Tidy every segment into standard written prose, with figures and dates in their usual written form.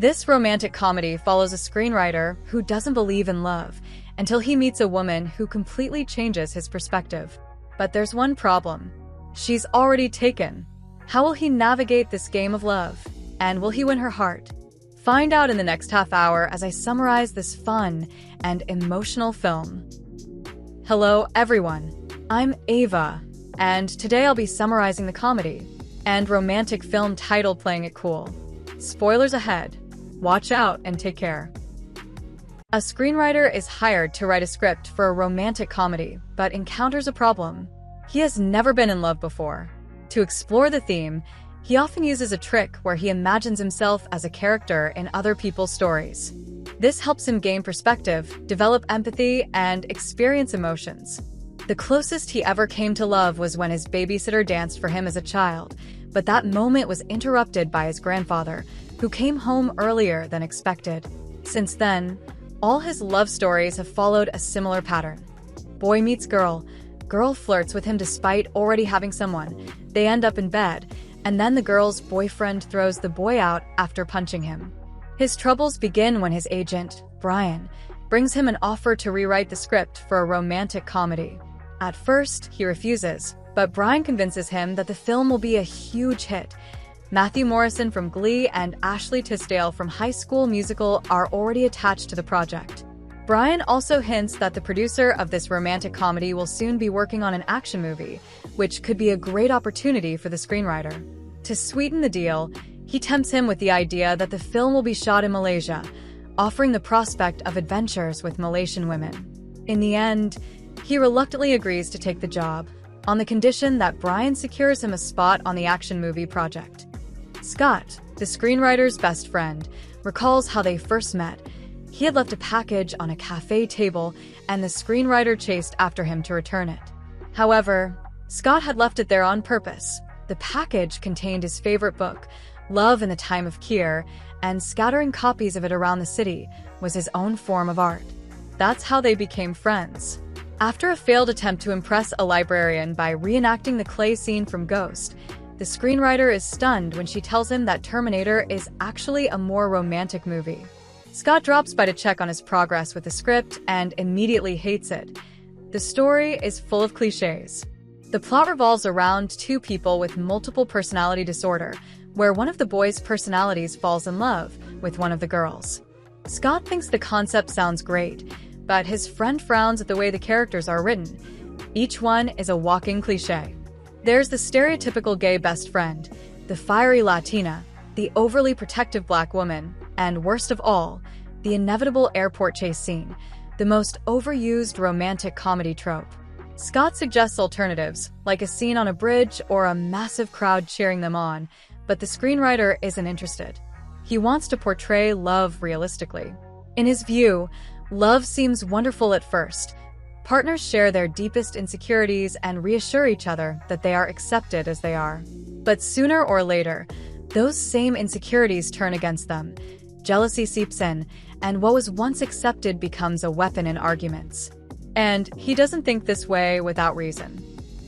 This romantic comedy follows a screenwriter who doesn't believe in love until he meets a woman who completely changes his perspective. But there's one problem. She's already taken. How will he navigate this game of love? And will he win her heart? Find out in the next half hour as I summarize this fun and emotional film. Hello, everyone. I'm Ava, and today I'll be summarizing the comedy and romantic film title Playing It Cool. Spoilers ahead. Watch out and take care. A screenwriter is hired to write a script for a romantic comedy, but encounters a problem. He has never been in love before. To explore the theme, he often uses a trick where he imagines himself as a character in other people's stories. This helps him gain perspective, develop empathy, and experience emotions. The closest he ever came to love was when his babysitter danced for him as a child, but that moment was interrupted by his grandfather, who came home earlier than expected. Since then, all his love stories have followed a similar pattern. Boy meets girl, girl flirts with him despite already having someone, they end up in bed, and then the girl's boyfriend throws the boy out after punching him. His troubles begin when his agent, Brian, brings him an offer to rewrite the script for a romantic comedy. At first, he refuses, but Brian convinces him that the film will be a huge hit. Matthew Morrison from Glee and Ashley Tisdale from High School Musical are already attached to the project. Brian also hints that the producer of this romantic comedy will soon be working on an action movie, which could be a great opportunity for the screenwriter. To sweeten the deal, he tempts him with the idea that the film will be shot in Malaysia, offering the prospect of adventures with Malaysian women. In the end, he reluctantly agrees to take the job, on the condition that Brian secures him a spot on the action movie project. Scott, the screenwriter's best friend, recalls how they first met. He had left a package on a cafe table, and the screenwriter chased after him to return it. However, Scott had left it there on purpose. The package contained his favorite book, Love in the Time of Keir, and scattering copies of it around the city was his own form of art. That's how they became friends. After a failed attempt to impress a librarian by reenacting the clay scene from Ghost, the screenwriter is stunned when she tells him that Terminator is actually a more romantic movie. Scott drops by to check on his progress with the script and immediately hates it. The story is full of cliches. The plot revolves around two people with multiple personality disorder, where one of the boys' personalities falls in love with one of the girls. Scott thinks the concept sounds great, but his friend frowns at the way the characters are written. Each one is a walking cliché. There's the stereotypical gay best friend, the fiery Latina, the overly protective black woman, and worst of all, the inevitable airport chase scene, the most overused romantic comedy trope. Scott suggests alternatives, like a scene on a bridge or a massive crowd cheering them on, but the screenwriter isn't interested. He wants to portray love realistically. In his view, love seems wonderful at first. Partners share their deepest insecurities and reassure each other that they are accepted as they are. But sooner or later, those same insecurities turn against them. Jealousy seeps in, and what was once accepted becomes a weapon in arguments. And he doesn't think this way without reason.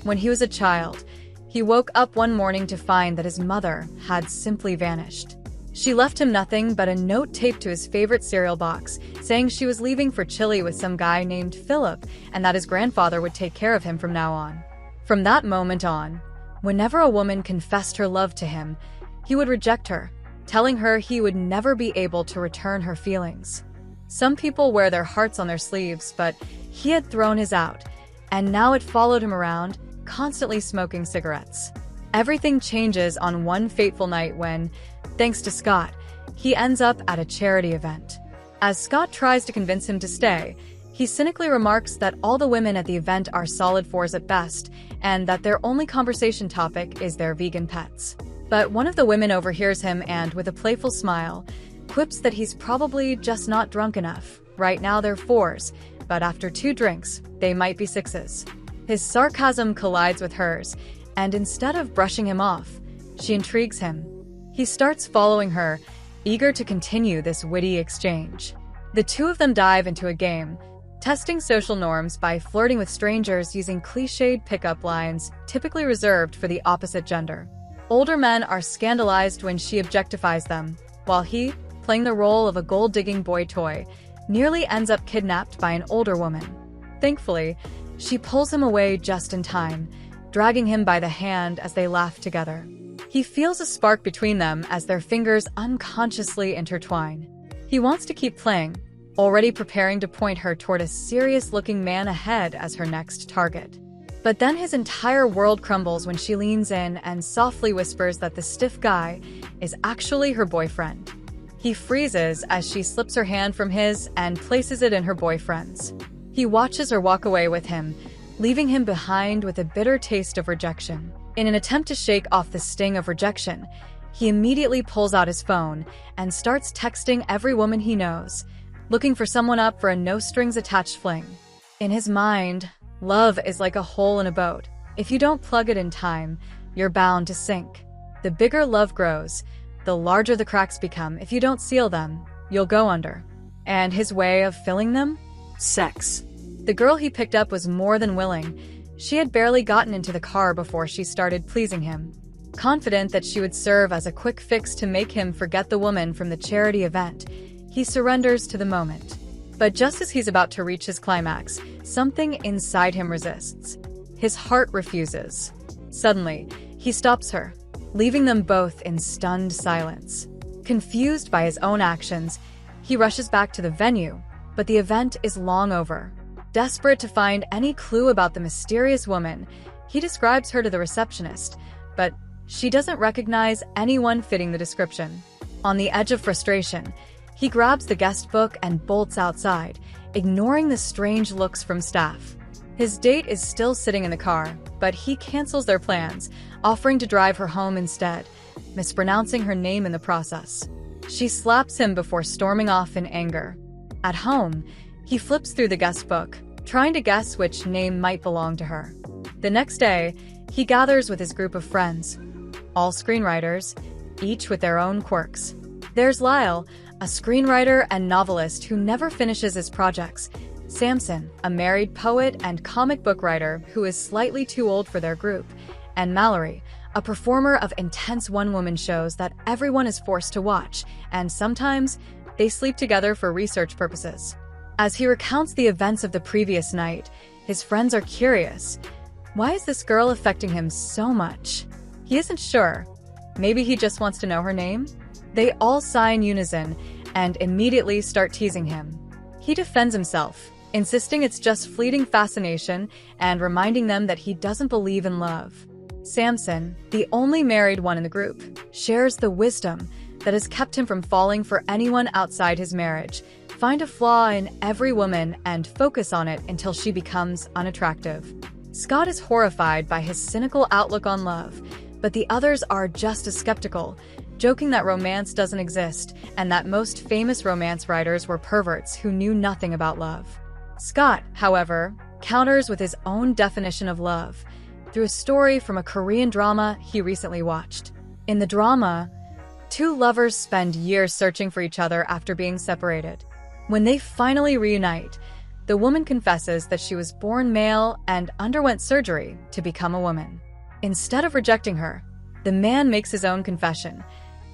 When he was a child, he woke up one morning to find that his mother had simply vanished. She left him nothing but a note taped to his favorite cereal box, saying she was leaving for Chile with some guy named Philip, and that his grandfather would take care of him from now on. From that moment on, whenever a woman confessed her love to him, he would reject her, telling her he would never be able to return her feelings. Some people wear their hearts on their sleeves, but he had thrown his out, and now it followed him around, constantly smoking cigarettes. Everything changes on one fateful night when, thanks to Scott, he ends up at a charity event. As Scott tries to convince him to stay, he cynically remarks that all the women at the event are solid fours at best, and that their only conversation topic is their vegan pets. But one of the women overhears him and, with a playful smile, quips that he's probably just not drunk enough. Right now they're fours, but after 2 drinks, they might be 6s. His sarcasm collides with hers, and instead of brushing him off, she intrigues him. He starts following her, eager to continue this witty exchange. The two of them dive into a game, testing social norms by flirting with strangers using cliched pickup lines typically reserved for the opposite gender. Older men are scandalized when she objectifies them, while he, playing the role of a gold-digging boy toy, nearly ends up kidnapped by an older woman. Thankfully, she pulls him away just in time, dragging him by the hand as they laugh together. He feels a spark between them as their fingers unconsciously intertwine. He wants to keep playing, already preparing to point her toward a serious-looking man ahead as her next target. But then his entire world crumbles when she leans in and softly whispers that the stiff guy is actually her boyfriend. He freezes as she slips her hand from his and places it in her boyfriend's. He watches her walk away with him, leaving him behind with a bitter taste of rejection. In an attempt to shake off the sting of rejection, he immediately pulls out his phone and starts texting every woman he knows, looking for someone up for a no-strings-attached fling. In his mind, love is like a hole in a boat. If you don't plug it in time, you're bound to sink. The bigger love grows, the larger the cracks become. If you don't seal them, you'll go under. And his way of filling them? Sex. The girl he picked up was more than willing. She had barely gotten into the car before she started pleasing him. Confident that she would serve as a quick fix to make him forget the woman from the charity event, he surrenders to the moment. But just as he's about to reach his climax, something inside him resists. His heart refuses. Suddenly, he stops her, leaving them both in stunned silence. Confused by his own actions, he rushes back to the venue, but the event is long over. Desperate to find any clue about the mysterious woman, he describes her to the receptionist, but she doesn't recognize anyone fitting the description. On the edge of frustration, he grabs the guest book and bolts outside, ignoring the strange looks from staff. His date is still sitting in the car, but he cancels their plans, offering to drive her home instead, mispronouncing her name in the process. She slaps him before storming off in anger. At home, he flips through the guest book, trying to guess which name might belong to her. The next day, he gathers with his group of friends, all screenwriters, each with their own quirks. There's Lyle, a screenwriter and novelist who never finishes his projects, Samson, a married poet and comic book writer who is slightly too old for their group, and Mallory, a performer of intense one-woman shows that everyone is forced to watch, and sometimes they sleep together for research purposes. As he recounts the events of the previous night, his friends are curious. Why is this girl affecting him so much? He isn't sure. Maybe he just wants to know her name? They all sigh in unison and immediately start teasing him. He defends himself, insisting it's just fleeting fascination and reminding them that he doesn't believe in love. Samson, the only married one in the group, shares the wisdom that has kept him from falling for anyone outside his marriage. Find a flaw in every woman and focus on it until she becomes unattractive. Scott is horrified by his cynical outlook on love, but the others are just as skeptical, joking that romance doesn't exist and that most famous romance writers were perverts who knew nothing about love. Scott, however, counters with his own definition of love through a story from a Korean drama he recently watched. In the drama, two lovers spend years searching for each other after being separated. When they finally reunite, the woman confesses that she was born male and underwent surgery to become a woman. Instead of rejecting her, the man makes his own confession.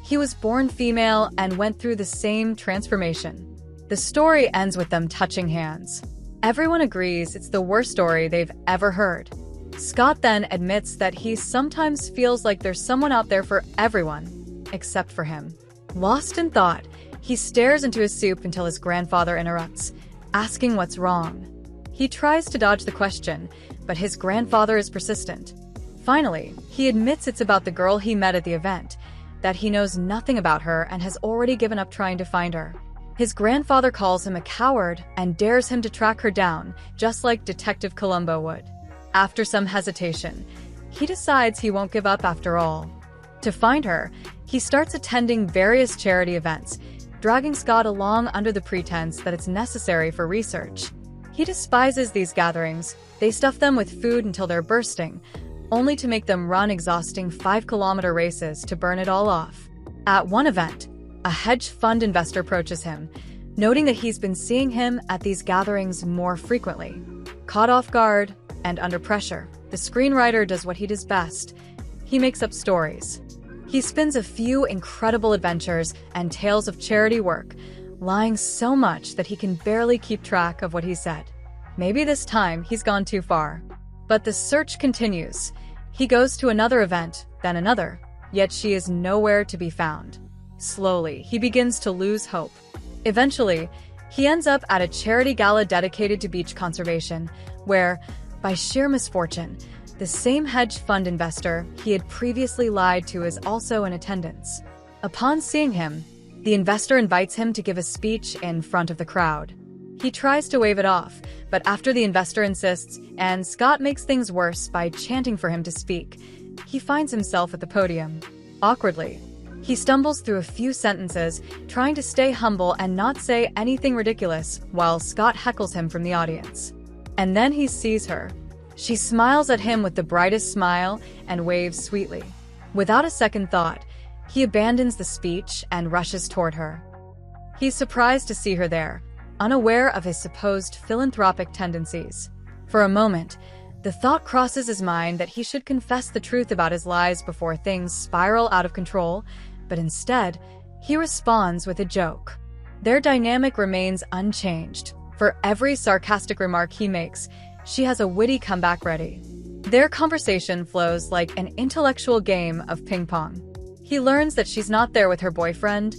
He was born female and went through the same transformation. The story ends with them touching hands. Everyone agrees it's the worst story they've ever heard. Scott then admits that he sometimes feels like there's someone out there for everyone, except for him. Lost in thought, he stares into his soup until his grandfather interrupts, asking what's wrong. He tries to dodge the question, but his grandfather is persistent. Finally, he admits it's about the girl he met at the event, that he knows nothing about her and has already given up trying to find her. His grandfather calls him a coward and dares him to track her down, just like Detective Columbo would. After some hesitation, he decides he won't give up after all. To find her, he starts attending various charity events, dragging Scott along under the pretense that it's necessary for research. He despises these gatherings. They stuff them with food until they're bursting, only to make them run exhausting 5-kilometer races to burn it all off. At one event, a hedge fund investor approaches him, noting that he's been seeing him at these gatherings more frequently. Caught off guard and under pressure, the screenwriter does what he does best. He makes up stories. He spins a few incredible adventures and tales of charity work, lying so much that he can barely keep track of what he said. Maybe this time he's gone too far. But the search continues. He goes to another event, then another, yet she is nowhere to be found. Slowly, he begins to lose hope. Eventually, he ends up at a charity gala dedicated to beach conservation, where, by sheer misfortune, the same hedge fund investor he had previously lied to is also in attendance. Upon seeing him, the investor invites him to give a speech in front of the crowd. He tries to wave it off, but after the investor insists, and Scott makes things worse by chanting for him to speak, he finds himself at the podium. Awkwardly, he stumbles through a few sentences, trying to stay humble and not say anything ridiculous, while Scott heckles him from the audience. And then he sees her. She smiles at him with the brightest smile and waves sweetly. Without a second thought, he abandons the speech and rushes toward her. He's surprised to see her there, unaware of his supposed philanthropic tendencies. For a moment, the thought crosses his mind that he should confess the truth about his lies before things spiral out of control, but instead, he responds with a joke. Their dynamic remains unchanged. For every sarcastic remark he makes, she has a witty comeback ready. Their conversation flows like an intellectual game of ping pong. He learns that she's not there with her boyfriend,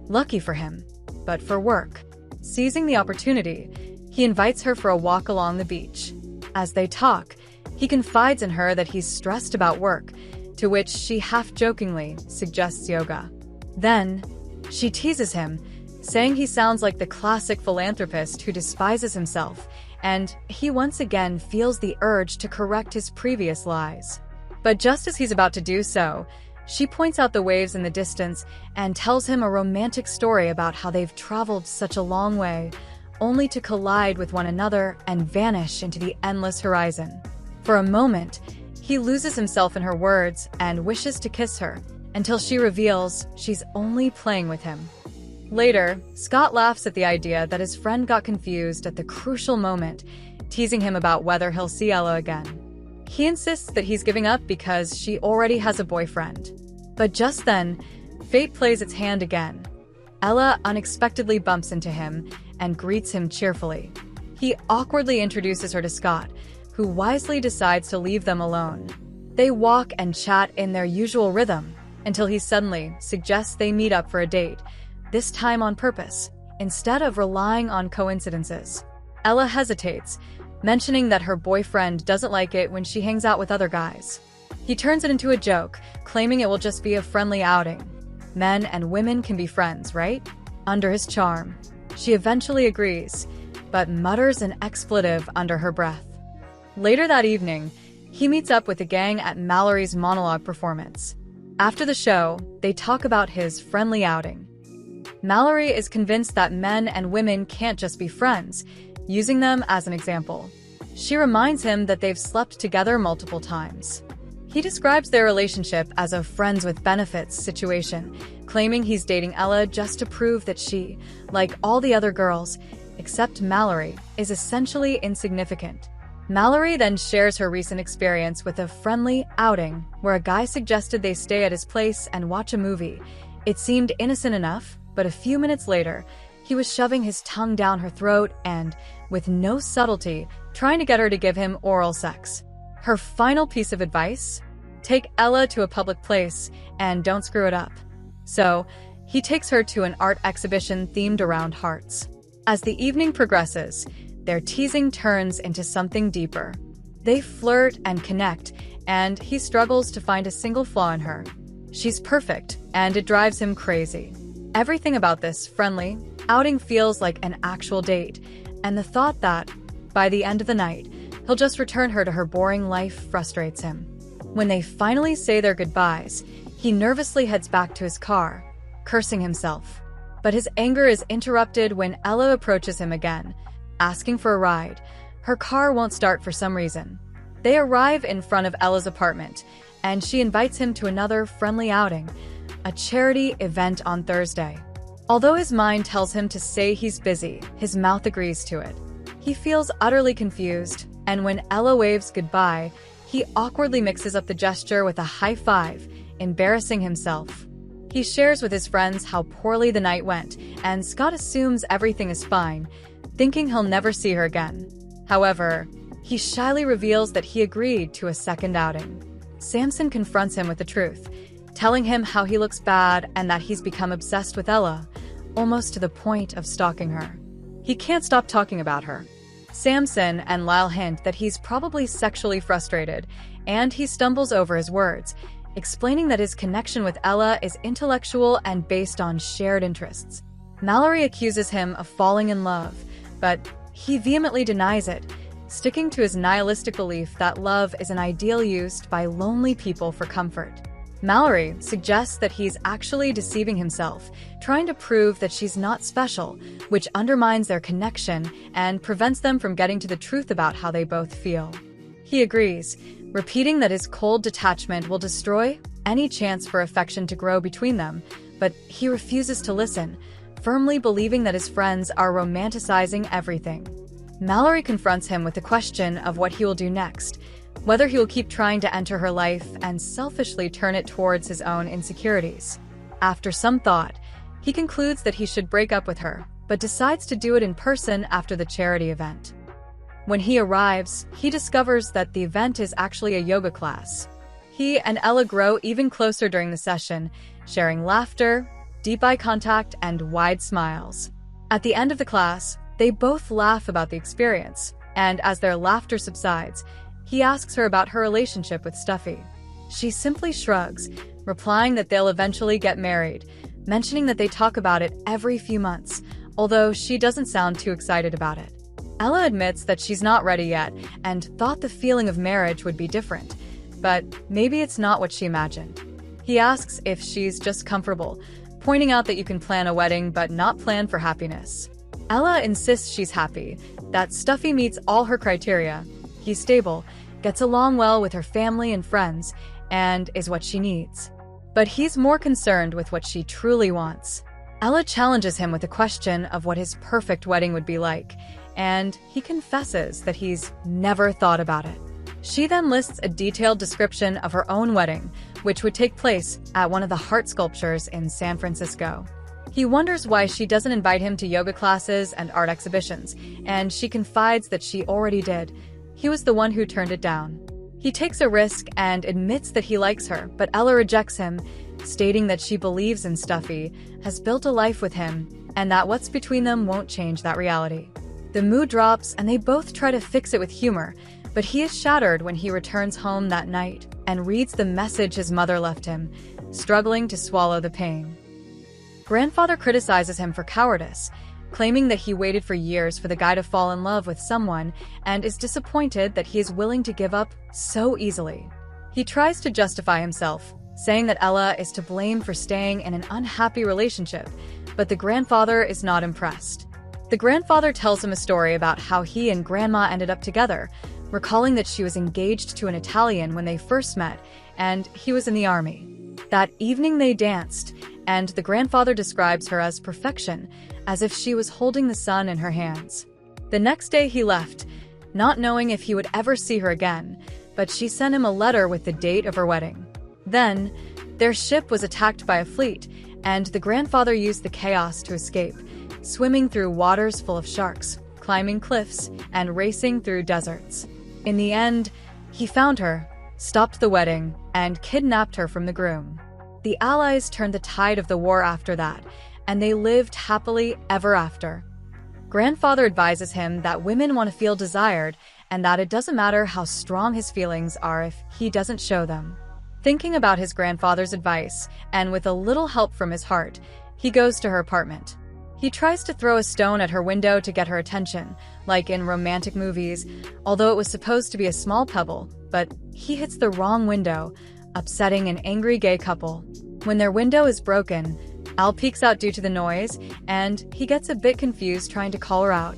lucky for him, but for work. Seizing the opportunity, he invites her for a walk along the beach. As they talk, he confides in her that he's stressed about work, to which she half-jokingly suggests yoga. Then, she teases him, saying he sounds like the classic philanthropist who despises himself, and he once again feels the urge to correct his previous lies. But just as he's about to do so, she points out the waves in the distance and tells him a romantic story about how they've traveled such a long way, only to collide with one another and vanish into the endless horizon. For a moment, he loses himself in her words and wishes to kiss her, until she reveals she's only playing with him. Later, Scott laughs at the idea that his friend got confused at the crucial moment, teasing him about whether he'll see Ella again. He insists that he's giving up because she already has a boyfriend. But just then, fate plays its hand again. Ella unexpectedly bumps into him and greets him cheerfully. He awkwardly introduces her to Scott, who wisely decides to leave them alone. They walk and chat in their usual rhythm, until he suddenly suggests they meet up for a date, this time on purpose, instead of relying on coincidences. Ella hesitates, mentioning that her boyfriend doesn't like it when she hangs out with other guys. He turns it into a joke, claiming it will just be a friendly outing. Men and women can be friends, right? Under his charm. She eventually agrees, but mutters an expletive under her breath. Later that evening, he meets up with the gang at Mallory's monologue performance. After the show, they talk about his friendly outing. Mallory is convinced that men and women can't just be friends, using them as an example. She reminds him that they've slept together multiple times. He describes their relationship as a friends with benefits situation, claiming he's dating Ella just to prove that she, like all the other girls, except Mallory, is essentially insignificant. Mallory then shares her recent experience with a friendly outing where a guy suggested they stay at his place and watch a movie. It seemed innocent enough, but a few minutes later, he was shoving his tongue down her throat and, with no subtlety, trying to get her to give him oral sex. Her final piece of advice? Take Ella to a public place and don't screw it up. So, he takes her to an art exhibition themed around hearts. As the evening progresses, their teasing turns into something deeper. They flirt and connect, and he struggles to find a single flaw in her. She's perfect, and it drives him crazy. Everything about this friendly outing feels like an actual date, and the thought that, by the end of the night, he'll just return her to her boring life frustrates him. When they finally say their goodbyes, he nervously heads back to his car, cursing himself. But his anger is interrupted when Ella approaches him again, asking for a ride. Her car won't start for some reason. They arrive in front of Ella's apartment, and she invites him to another friendly outing, a charity event on Thursday. Although his mind tells him to say he's busy, his mouth agrees to it. He feels utterly confused, and when Ella waves goodbye, he awkwardly mixes up the gesture with a high five, embarrassing himself. He shares with his friends how poorly the night went, and Scott assumes everything is fine, thinking he'll never see her again. However, he shyly reveals that he agreed to a second outing. Samson confronts him with the truth, telling him how he looks bad and that he's become obsessed with Ella, almost to the point of stalking her. He can't stop talking about her. Samson and Lyle hint that he's probably sexually frustrated, and he stumbles over his words, explaining that his connection with Ella is intellectual and based on shared interests. Mallory accuses him of falling in love, but he vehemently denies it, sticking to his nihilistic belief that love is an ideal used by lonely people for comfort. Mallory suggests that he's actually deceiving himself, trying to prove that she's not special, which undermines their connection and prevents them from getting to the truth about how they both feel. He agrees, repeating that his cold detachment will destroy any chance for affection to grow between them, but he refuses to listen, firmly believing that his friends are romanticizing everything. Mallory confronts him with the question of what he will do next, whether he will keep trying to enter her life and selfishly turn it towards his own insecurities. After some thought, he concludes that he should break up with her, but decides to do it in person after the charity event. When he arrives, he discovers that the event is actually a yoga class. He and Ella grow even closer during the session, sharing laughter, deep eye contact, and wide smiles. At the end of the class, they both laugh about the experience, and as their laughter subsides, he asks her about her relationship with Stuffy. She simply shrugs, replying that they'll eventually get married, mentioning that they talk about it every few months, although she doesn't sound too excited about it. Ella admits that she's not ready yet and thought the feeling of marriage would be different, but maybe it's not what she imagined. He asks if she's just comfortable, pointing out that you can plan a wedding but not plan for happiness. Ella insists she's happy, that Stuffy meets all her criteria. He's stable, gets along well with her family and friends, and is what she needs. But he's more concerned with what she truly wants. Ella challenges him with a question of what his perfect wedding would be like, and he confesses that he's never thought about it. She then lists a detailed description of her own wedding, which would take place at one of the heart sculptures in San Francisco. He wonders why she doesn't invite him to yoga classes and art exhibitions, and she confides that she already did. He was the one who turned it down. He takes a risk and admits that he likes her, but Ella rejects him, stating that she believes in Stuffy, has built a life with him, and that what's between them won't change that reality. The mood drops and they both try to fix it with humor, but he is shattered when he returns home that night and reads the message his mother left him, struggling to swallow the pain. Grandfather criticizes him for cowardice, claiming that he waited for years for the guy to fall in love with someone and is disappointed that he is willing to give up so easily. He tries to justify himself, saying that Ella is to blame for staying in an unhappy relationship, but the grandfather is not impressed. The grandfather tells him a story about how he and Grandma ended up together, recalling that she was engaged to an Italian when they first met, and he was in the army. That evening they danced, and the grandfather describes her as perfection, as if she was holding the sun in her hands. The next day he left, not knowing if he would ever see her again, but she sent him a letter with the date of her wedding. Then, their ship was attacked by a fleet, and the grandfather used the chaos to escape, swimming through waters full of sharks, climbing cliffs, and racing through deserts. In the end, he found her, stopped the wedding, and kidnapped her from the groom. The Allies turned the tide of the war after that, and they lived happily ever after. Grandfather advises him that women want to feel desired, and that it doesn't matter how strong his feelings are if he doesn't show them. Thinking about his grandfather's advice, and with a little help from his heart, he goes to her apartment. He tries to throw a stone at her window to get her attention, like in romantic movies, although it was supposed to be a small pebble, but he hits the wrong window, upsetting an angry gay couple. When their window is broken, Al peeks out due to the noise, and he gets a bit confused trying to call her out,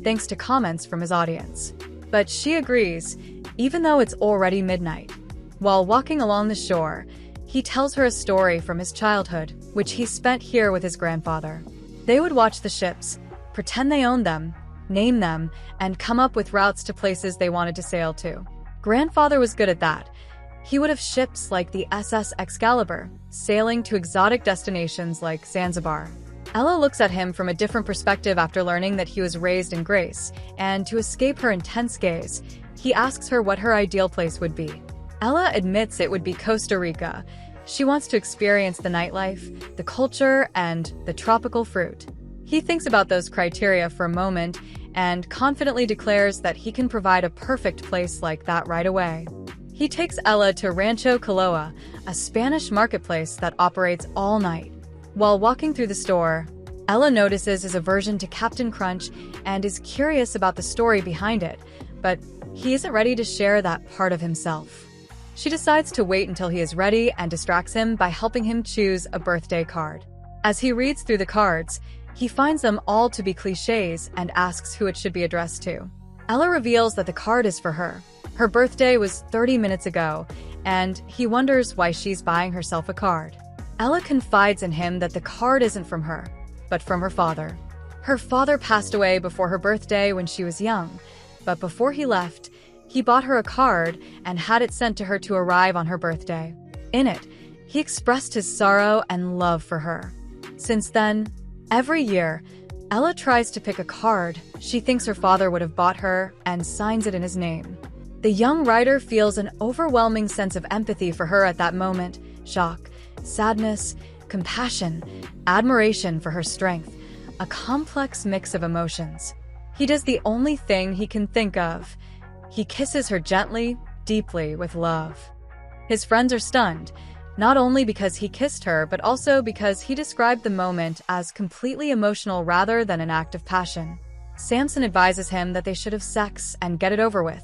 thanks to comments from his audience. But she agrees, even though it's already midnight. While walking along the shore, he tells her a story from his childhood, which he spent here with his grandfather. They would watch the ships, pretend they owned them, name them, and come up with routes to places they wanted to sail to. Grandfather was good at that, He would have ships like the SS Excalibur, sailing to exotic destinations like Zanzibar. Ella looks at him from a different perspective after learning that he was raised in grace, and to escape her intense gaze, he asks her what her ideal place would be. Ella admits it would be Costa Rica. She wants to experience the nightlife, the culture, and the tropical fruit. He thinks about those criteria for a moment and confidently declares that he can provide a perfect place like that right away. He takes Ella to Rancho Caloa, a Spanish marketplace that operates all night. While walking through the store, Ella notices his aversion to Captain Crunch and is curious about the story behind it, but he isn't ready to share that part of himself. She decides to wait until he is ready and distracts him by helping him choose a birthday card. As he reads through the cards, he finds them all to be cliches and asks who it should be addressed to. Ella reveals that the card is for her. Her birthday was 30 minutes ago, and he wonders why she's buying herself a card. Ella confides in him that the card isn't from her, but from her father. Her father passed away before her birthday when she was young, but before he left, he bought her a card and had it sent to her to arrive on her birthday. In it, he expressed his sorrow and love for her. Since then, every year, Ella tries to pick a card she thinks her father would have bought her and signs it in his name. The young writer feels an overwhelming sense of empathy for her at that moment: shock, sadness, compassion, admiration for her strength, a complex mix of emotions. He does the only thing he can think of. He kisses her gently, deeply, with love. His friends are stunned, not only because he kissed her, but also because he described the moment as completely emotional rather than an act of passion. Samson advises him that they should have sex and get it over with,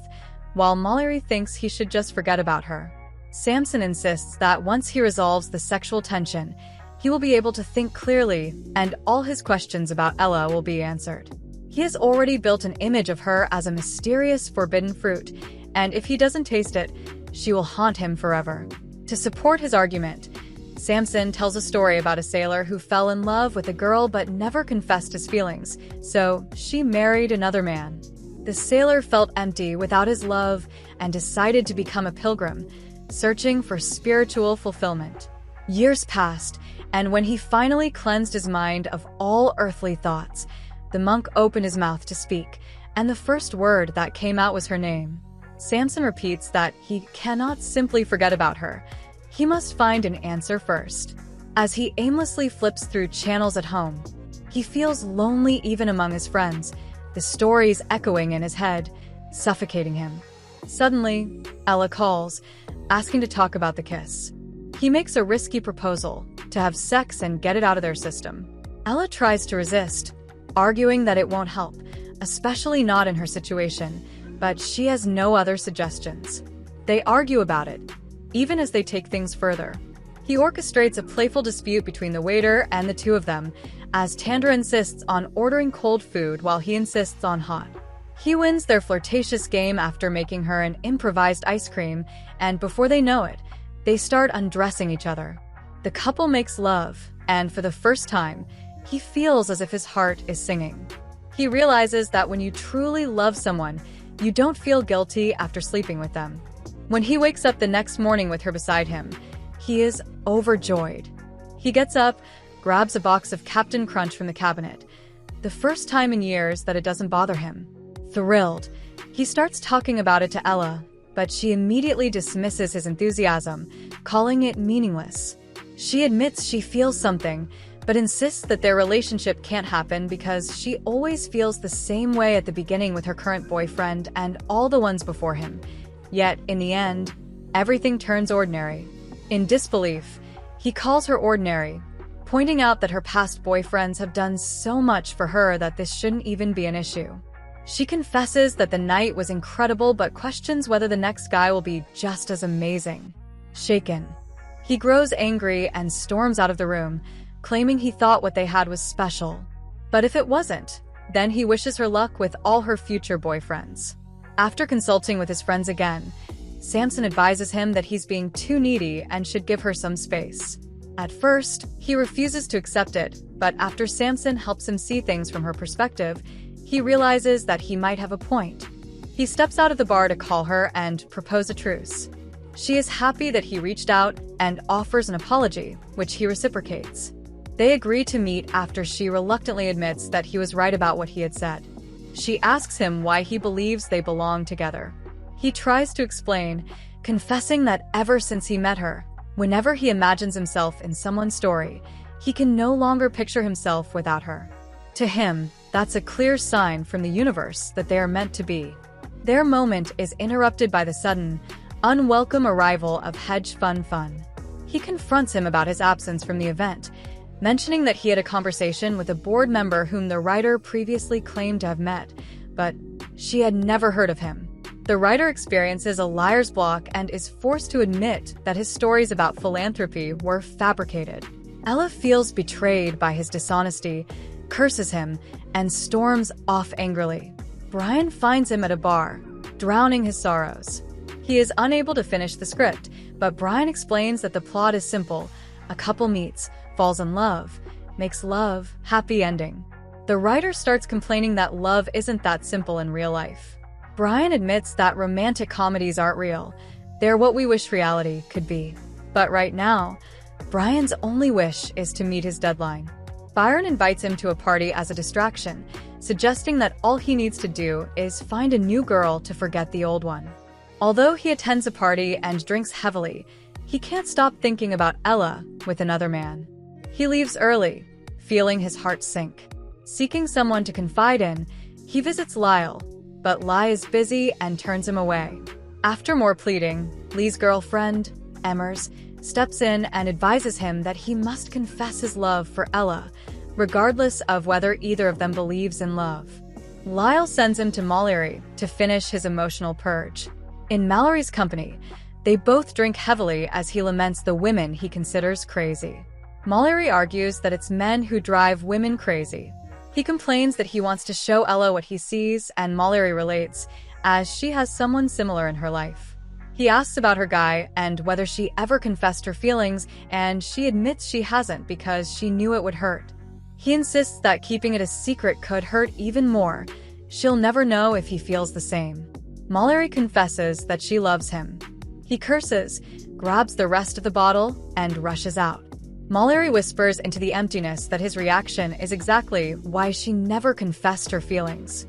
while Mallory thinks he should just forget about her. Samson insists that once he resolves the sexual tension, he will be able to think clearly and all his questions about Ella will be answered. He has already built an image of her as a mysterious forbidden fruit, and if he doesn't taste it, she will haunt him forever. To support his argument, Samson tells a story about a sailor who fell in love with a girl but never confessed his feelings, so she married another man. The sailor felt empty without his love and decided to become a pilgrim, searching for spiritual fulfillment. Years passed, and when he finally cleansed his mind of all earthly thoughts, the monk opened his mouth to speak, and the first word that came out was her name. Samson repeats that he cannot simply forget about her. He must find an answer first. As he aimlessly flips through channels at home, he feels lonely even among his friends, the stories echoing in his head, suffocating him. Suddenly, Ella calls, asking to talk about the kiss. He makes a risky proposal, to have sex and get it out of their system. Ella tries to resist, arguing that it won't help, especially not in her situation, but she has no other suggestions. They argue about it, even as they take things further. He orchestrates a playful dispute between the waiter and the two of them, as Tandra insists on ordering cold food while he insists on hot. He wins their flirtatious game after making her an improvised ice cream, and before they know it, they start undressing each other. The couple makes love, and for the first time, he feels as if his heart is singing. He realizes that when you truly love someone, you don't feel guilty after sleeping with them. When he wakes up the next morning with her beside him, he is overjoyed. He gets up, grabs a box of Captain Crunch from the cabinet, the first time in years that it doesn't bother him. Thrilled, he starts talking about it to Ella, but she immediately dismisses his enthusiasm, calling it meaningless. She admits she feels something, but insists that their relationship can't happen because she always feels the same way at the beginning with her current boyfriend and all the ones before him. Yet, in the end, everything turns ordinary. In disbelief, he calls her ordinary, pointing out that her past boyfriends have done so much for her that this shouldn't even be an issue. She confesses that the night was incredible but questions whether the next guy will be just as amazing. Shaken, he grows angry and storms out of the room, claiming he thought what they had was special. But if it wasn't, then he wishes her luck with all her future boyfriends. After consulting with his friends again, Samson advises him that he's being too needy and should give her some space. At first, he refuses to accept it, but after Samson helps him see things from her perspective, he realizes that he might have a point. He steps out of the bar to call her and propose a truce. She is happy that he reached out and offers an apology, which he reciprocates. They agree to meet after she reluctantly admits that he was right about what he had said. She asks him why he believes they belong together. He tries to explain, confessing that ever since he met her, whenever he imagines himself in someone's story, he can no longer picture himself without her. To him, that's a clear sign from the universe that they are meant to be. Their moment is interrupted by the sudden, unwelcome arrival of Hedge Fun Fun. He confronts him about his absence from the event, mentioning that he had a conversation with a board member whom the writer previously claimed to have met, but she had never heard of him. The writer experiences a liar's block and is forced to admit that his stories about philanthropy were fabricated. Ella feels betrayed by his dishonesty, curses him, and storms off angrily. Brian finds him at a bar, drowning his sorrows. He is unable to finish the script, but Brian explains that the plot is simple. A couple meets, falls in love, makes love, happy ending. The writer starts complaining that love isn't that simple in real life. Brian admits that romantic comedies aren't real. They're what we wish reality could be. But right now, Brian's only wish is to meet his deadline. Byron invites him to a party as a distraction, suggesting that all he needs to do is find a new girl to forget the old one. Although he attends a party and drinks heavily, he can't stop thinking about Ella with another man. He leaves early, feeling his heart sink. Seeking someone to confide in, he visits Lyle, but Lyle is busy and turns him away. After more pleading, Lee's girlfriend, Emmers, steps in and advises him that he must confess his love for Ella, regardless of whether either of them believes in love. Lyle sends him to Mallory to finish his emotional purge. In Mallory's company, they both drink heavily as he laments the women he considers crazy. Mallory argues that it's men who drive women crazy. He complains that he wants to show Ella what he sees, and Mallory relates, as she has someone similar in her life. He asks about her guy and whether she ever confessed her feelings, and she admits she hasn't because she knew it would hurt. He insists that keeping it a secret could hurt even more. She'll never know if he feels the same. Mallory confesses that she loves him. He curses, grabs the rest of the bottle, and rushes out. Mallory whispers into the emptiness that his reaction is exactly why she never confessed her feelings.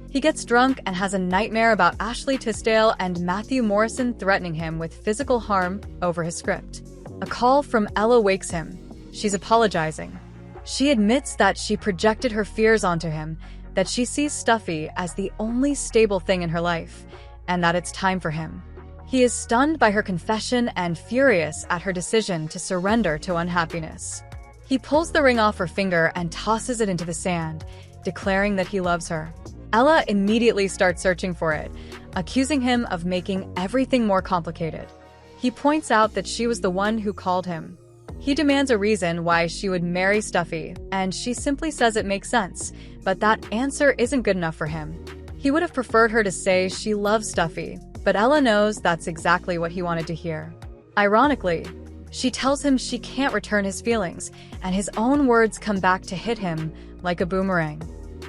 He gets drunk and has a nightmare about Ashley Tisdale and Matthew Morrison threatening him with physical harm over his script. A call from Ella wakes him. She's apologizing. She admits that she projected her fears onto him, that she sees Stuffy as the only stable thing in her life, and that it's time for him. He is stunned by her confession and furious at her decision to surrender to unhappiness. He pulls the ring off her finger and tosses it into the sand, declaring that he loves her. Ella immediately starts searching for it, accusing him of making everything more complicated. He points out that she was the one who called him. He demands a reason why she would marry Stuffy, and she simply says it makes sense, but that answer isn't good enough for him. He would have preferred her to say she loves Stuffy, but Ella knows that's exactly what he wanted to hear. Ironically, she tells him she can't return his feelings, and his own words come back to hit him like a boomerang.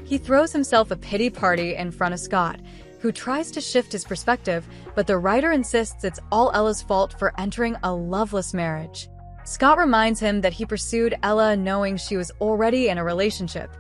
He throws himself a pity party in front of Scott, who tries to shift his perspective, but the writer insists it's all Ella's fault for entering a loveless marriage. Scott reminds him that he pursued Ella knowing she was already in a relationship,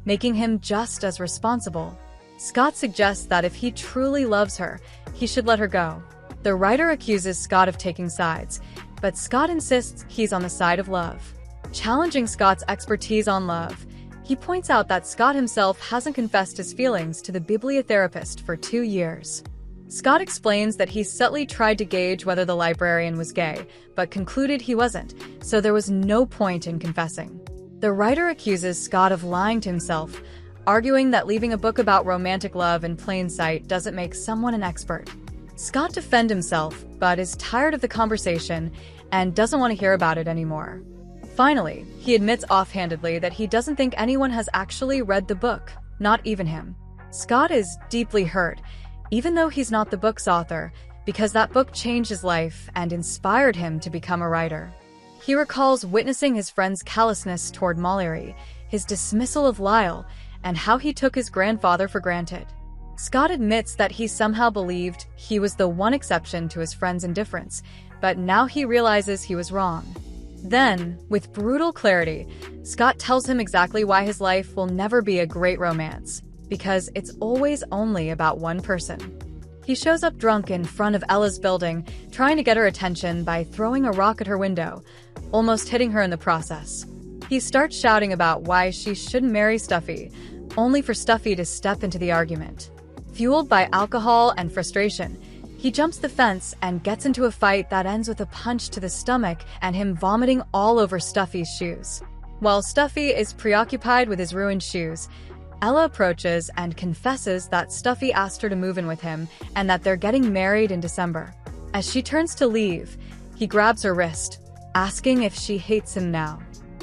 making him just as responsible. Scott suggests that if he truly loves her, he should let her go. The writer accuses Scott of taking sides, but Scott insists he's on the side of love. Challenging Scott's expertise on love, he points out that Scott himself hasn't confessed his feelings to the bibliotherapist for 2 years. Scott explains that he subtly tried to gauge whether the librarian was gay, but concluded he wasn't, so there was no point in confessing. The writer accuses Scott of lying to himself, arguing that leaving a book about romantic love in plain sight doesn't make someone an expert. Scott defends himself, but is tired of the conversation and doesn't want to hear about it anymore. Finally, he admits offhandedly that he doesn't think anyone has actually read the book, not even him. Scott is deeply hurt, even though he's not the book's author, because that book changed his life and inspired him to become a writer. He recalls witnessing his friend's callousness toward Mallory, his dismissal of Lyle, and how he took his grandfather for granted. Scott admits that he somehow believed he was the one exception to his friend's indifference, but now he realizes he was wrong. Then, with brutal clarity, Scott tells him exactly why his life will never be a great romance, because it's always only about one person. He shows up drunk in front of Ella's building, trying to get her attention by throwing a rock at her window, almost hitting her in the process. He starts shouting about why she shouldn't marry Stuffy, only for Stuffy to step into the argument. Fueled by alcohol and frustration, he jumps the fence and gets into a fight that ends with a punch to the stomach and him vomiting all over Stuffy's shoes. While Stuffy is preoccupied with his ruined shoes, Ella approaches and confesses that Stuffy asked her to move in with him and that they're getting married in December. As she turns to leave, he grabs her wrist, asking if she hates him now.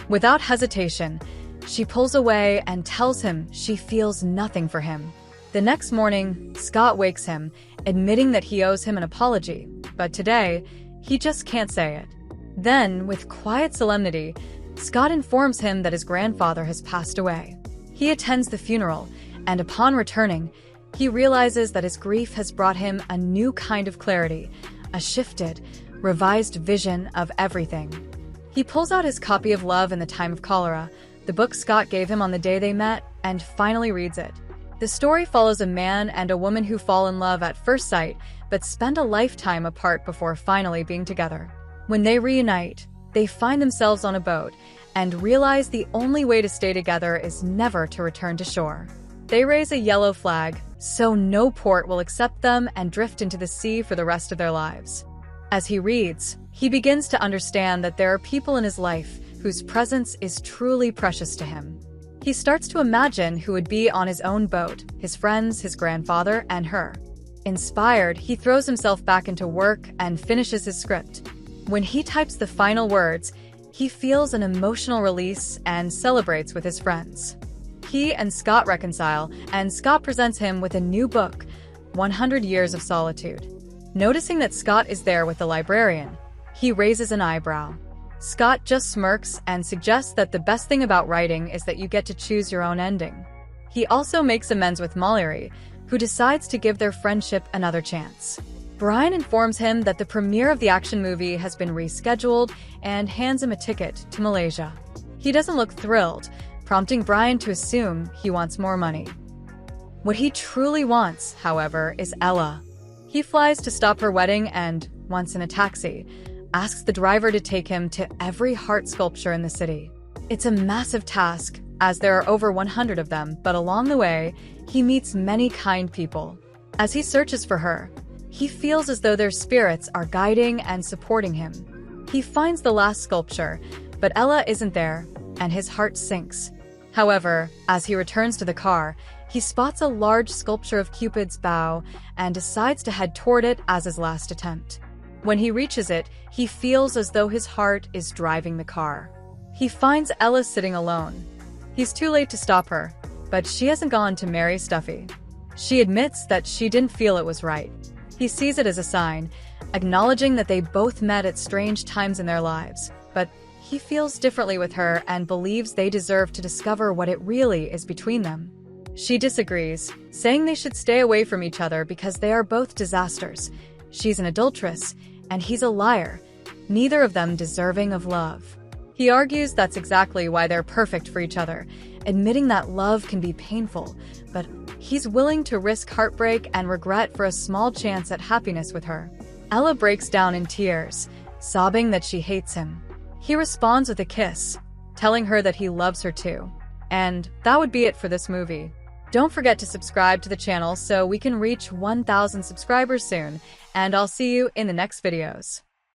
Without hesitation, she pulls away and tells him she feels nothing for him. The next morning, Scott wakes him, admitting that he owes him an apology, but today, he just can't say it. Then, with quiet solemnity, Scott informs him that his grandfather has passed away. He attends the funeral, and upon returning, he realizes that his grief has brought him a new kind of clarity, a shifted, revised vision of everything. He pulls out his copy of Love in the Time of Cholera, the book Scott gave him on the day they met, and finally reads it. The story follows a man and a woman who fall in love at first sight, but spend a lifetime apart before finally being together. When they reunite, they find themselves on a boat, and realize the only way to stay together is never to return to shore. They raise a yellow flag, so no port will accept them and drift into the sea for the rest of their lives. As he reads, he begins to understand that there are people in his life whose presence is truly precious to him. He starts to imagine who would be on his own boat, his friends, his grandfather, and her. Inspired, he throws himself back into work and finishes his script. When he types the final words, he feels an emotional release and celebrates with his friends. He and Scott reconcile, and Scott presents him with a new book, 100 Years of Solitude. Noticing that Scott is there with the librarian, he raises an eyebrow. Scott just smirks and suggests that the best thing about writing is that you get to choose your own ending. He also makes amends with Mallory, who decides to give their friendship another chance. Brian informs him that the premiere of the action movie has been rescheduled and hands him a ticket to Malaysia. He doesn't look thrilled, prompting Brian to assume he wants more money. What he truly wants, however, is Ella. He flies to stop her wedding and, once in a taxi, asks the driver to take him to every heart sculpture in the city. It's a massive task, as there are over 100 of them, but along the way, he meets many kind people. As he searches for her, he feels as though their spirits are guiding and supporting him. He finds the last sculpture, but Ella isn't there, and his heart sinks. However, as he returns to the car, he spots a large sculpture of Cupid's bow and decides to head toward it as his last attempt. When he reaches it, he feels as though his heart is driving the car. He finds Ella sitting alone. He's too late to stop her, but she hasn't gone to marry Stuffy. She admits that she didn't feel it was right. He sees it as a sign, acknowledging that they both met at strange times in their lives, but he feels differently with her and believes they deserve to discover what it really is between them. She disagrees, saying they should stay away from each other because they are both disasters. She's an adulteress, and he's a liar, neither of them deserving of love. He argues that's exactly why they're perfect for each other, admitting that love can be painful, but he's willing to risk heartbreak and regret for a small chance at happiness with her. Ella breaks down in tears, sobbing that she hates him. He responds with a kiss, telling her that he loves her too. And that would be it for this movie. Don't forget to subscribe to the channel so we can reach 1,000 subscribers soon, and I'll see you in the next videos.